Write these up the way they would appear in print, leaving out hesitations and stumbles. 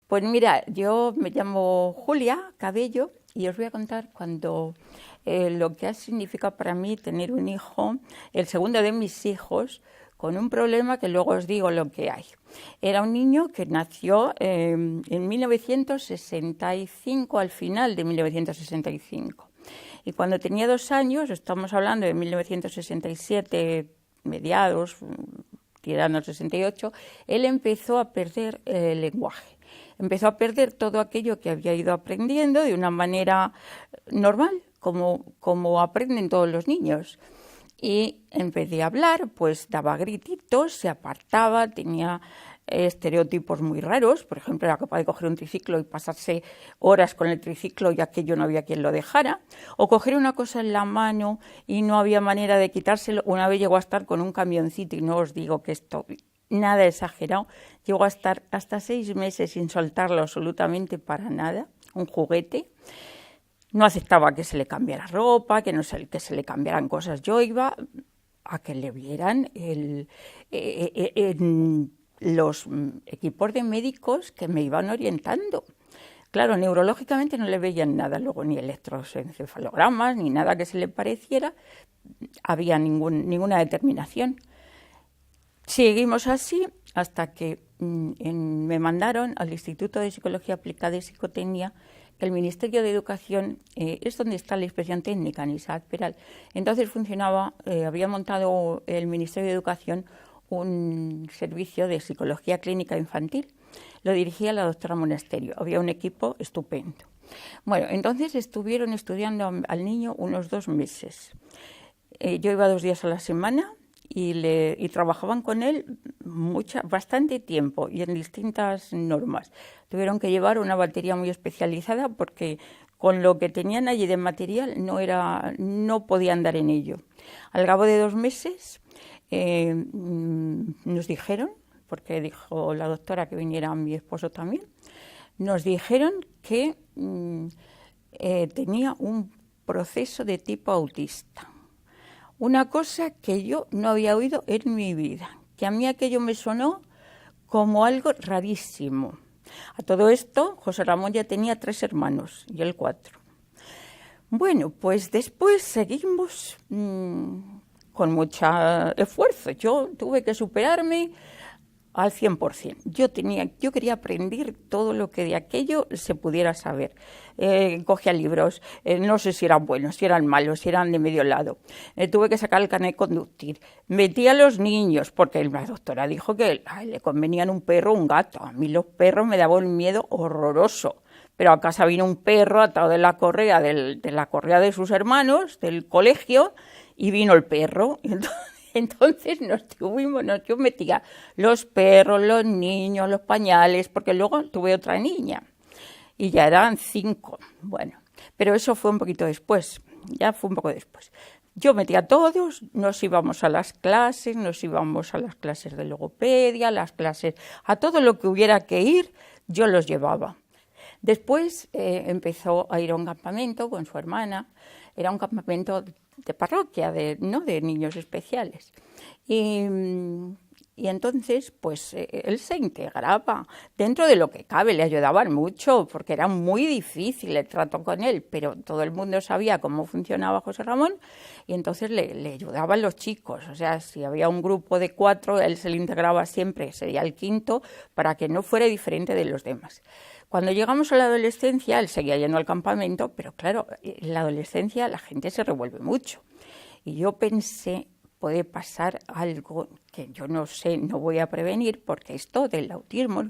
Pues mira, yo me llamo Julia Cabello y os voy a contar lo que ha significado para mí tener un hijo, el segundo de mis hijos, con un problema que luego os digo lo que hay. Era un niño que nació en 1965, al final de 1965. Y cuando tenía 2 años, estamos hablando de 1967, mediados, tirando al 68, él empezó a perder el lenguaje. Empezó a perder todo aquello que había ido aprendiendo de una manera normal, como aprenden todos los niños. Y en vez de hablar, pues daba grititos, se apartaba, tenía estereotipos muy raros. Por ejemplo, era capaz de coger un triciclo y pasarse horas con el triciclo y aquello no había quien lo dejara. O coger una cosa en la mano y no había manera de quitárselo. Una vez llegó a estar con un camioncito, y no os digo que esto, nada exagerado, llegó a estar hasta 6 meses sin soltarlo absolutamente para nada, un juguete. No aceptaba que se le cambiara ropa, que se le cambiaran cosas. Yo iba a que le vieran los equipos de médicos que me iban orientando. Claro, neurológicamente no le veían nada, luego ni electroencefalogramas, ni nada que se le pareciera, había ninguna determinación. Seguimos así hasta que me mandaron al Instituto de Psicología Aplicada y Psicotecnia, que el Ministerio de Educación es donde está la Inspección Técnica, en Isaac Peral. Entonces había montado el Ministerio de Educación un servicio de psicología clínica infantil. Lo dirigía la doctora Monasterio. Había un equipo estupendo. Bueno, entonces estuvieron estudiando al niño unos 2 meses. Yo iba 2 días a la semana y trabajaban con él bastante tiempo y en distintas normas. Tuvieron que llevar una batería muy especializada porque con lo que tenían allí de material no podían andar en ello. Al cabo de 2 meses nos dijeron, porque dijo la doctora que viniera mi esposo también, nos dijeron que tenía un proceso de tipo autista. Una cosa que yo no había oído en mi vida, que a mí aquello me sonó como algo rarísimo. A todo esto, José Ramón ya tenía 3 hermanos y él 4. Bueno, pues después seguimos con mucho esfuerzo. Yo tuve que superarme al 100%. Yo quería aprender todo lo que de aquello se pudiera saber. Cogía libros, no sé si eran buenos, si eran malos, si eran de medio lado. Tuve que sacar el carnet de conducir. Metí a los niños, porque la doctora dijo que le convenían un perro o un gato. A mí los perros me daban un miedo horroroso. Pero a casa vino un perro atado de la correa de sus hermanos, del colegio, y vino el perro. Entonces yo metía los perros, los niños, los pañales, porque luego tuve otra niña y ya eran 5. Bueno, pero eso fue un poquito después, ya fue un poco después. Yo metía a todos, nos íbamos a las clases de logopedia, a todo lo que hubiera que ir, yo los llevaba. Después empezó a ir a un campamento con su hermana, era un campamento de parroquia, no de niños especiales. Y entonces, pues él se integraba dentro de lo que cabe, le ayudaban mucho, porque era muy difícil el trato con él, pero todo el mundo sabía cómo funcionaba José Ramón y entonces le ayudaban los chicos. O sea, si había un grupo de 4, él se le integraba siempre, sería el 5, para que no fuera diferente de los demás. Cuando llegamos a la adolescencia, él seguía yendo al campamento, pero claro, en la adolescencia la gente se revuelve mucho. Y yo pensé, puede pasar algo que yo no sé, no voy a prevenir, porque esto del autismo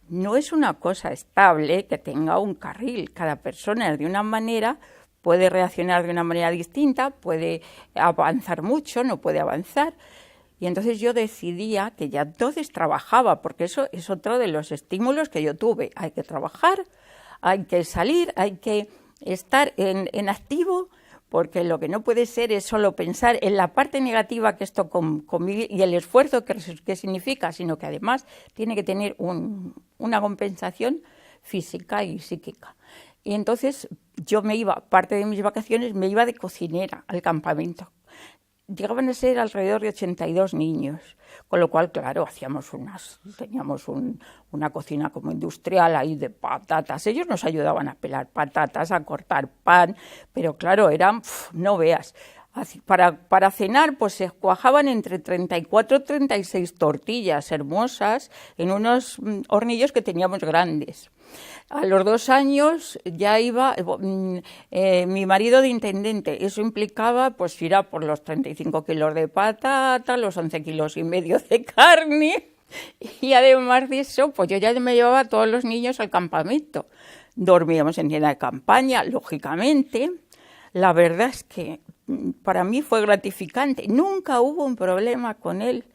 no es una cosa estable que tenga un carril. Cada persona es de una manera, puede reaccionar de una manera distinta, puede avanzar mucho, no puede avanzar. Y entonces yo decidía que ya entonces trabajaba, porque eso es otro de los estímulos que yo tuve. Hay que trabajar, hay que salir, hay que estar en activo, porque lo que no puede ser es solo pensar en la parte negativa que esto convive y el esfuerzo que significa, sino que además tiene que tener una compensación física y psíquica. Y entonces yo parte de mis vacaciones me iba de cocinera al campamento. llegaban a ser alrededor de 82 niños, con lo cual, claro, teníamos una cocina como industrial ahí de patatas. Ellos nos ayudaban a pelar patatas, a cortar pan, pero claro, eran, no veas. Para cenar, pues se cuajaban entre 34 y 36 tortillas hermosas en unos hornillos que teníamos grandes. A los 2 años ya iba mi marido de intendente. Eso implicaba pues ir a por los 35 kilos de patata, los 11,5 kilos de carne, y además de eso, pues yo ya me llevaba a todos los niños al campamento. Dormíamos en tienda de campaña, lógicamente. La verdad es que para mí fue gratificante. Nunca hubo un problema con él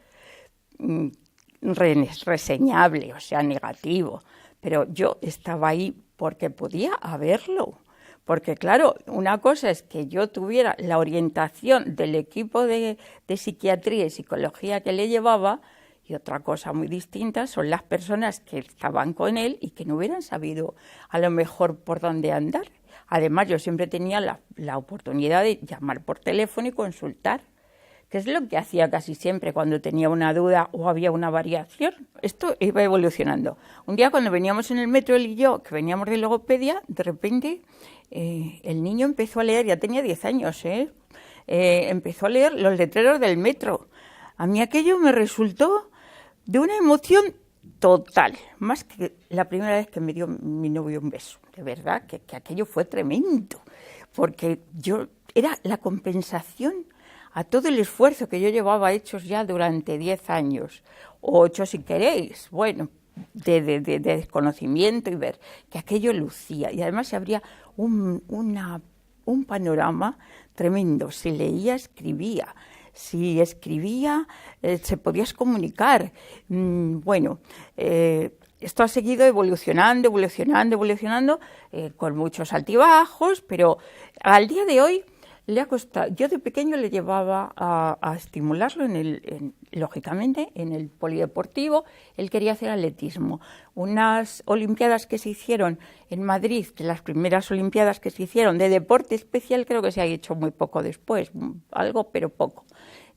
reseñable, o sea, negativo. Pero yo estaba ahí porque podía haberlo. Porque, claro, una cosa es que yo tuviera la orientación del equipo de psiquiatría y psicología que le llevaba, y otra cosa muy distinta son las personas que estaban con él y que no hubieran sabido a lo mejor por dónde andar. Además, yo siempre tenía la oportunidad de llamar por teléfono y consultar, que es lo que hacía casi siempre cuando tenía una duda o había una variación. Esto iba evolucionando. Un día cuando veníamos en el metro, él y yo, que veníamos de logopedia, de repente el niño empezó a leer, ya tenía 10 años, empezó a leer los letreros del metro. A mí aquello me resultó de una emoción total, más que la primera vez que me dio mi novio un beso. De verdad que aquello fue tremendo, porque era la compensación a todo el esfuerzo que yo llevaba hechos ya durante 10 años, o 8 si queréis, bueno, de desconocimiento, y ver que aquello lucía. Y además se abría un panorama tremendo. Si leía, escribía. Si escribía, se podías comunicar. Esto ha seguido evolucionando, con muchos altibajos, pero al día de hoy le ha costado. Yo de pequeño le llevaba a estimularlo lógicamente, en el polideportivo. Él quería hacer atletismo. Unas olimpiadas que se hicieron en Madrid, que las primeras olimpiadas que se hicieron de deporte especial, creo que se ha hecho muy poco después, algo, pero poco.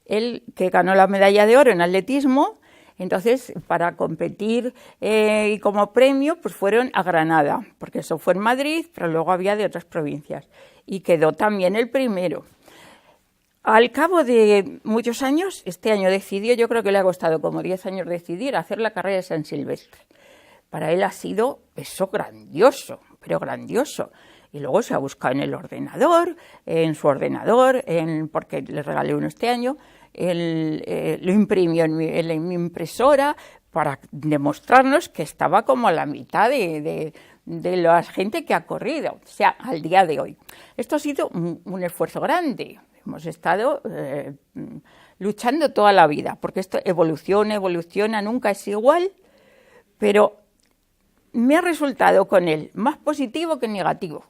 Él, que ganó la medalla de oro en atletismo, entonces para competir y como premio, pues fueron a Granada, porque eso fue en Madrid, pero luego había de otras provincias, y quedó también el primero. Al cabo de muchos años, este año decidió, yo creo que le ha costado como 10 años decidir, hacer la carrera de San Silvestre. Para él ha sido eso grandioso, pero grandioso. Y luego se ha buscado en el ordenador, en su ordenador, porque le regalé uno este año, lo imprimió en mi impresora para demostrarnos que estaba como a la mitad de la gente que ha corrido, o sea, al día de hoy. Esto ha sido un esfuerzo grande. Hemos estado luchando toda la vida, porque esto evoluciona, nunca es igual, pero me ha resultado con él más positivo que negativo.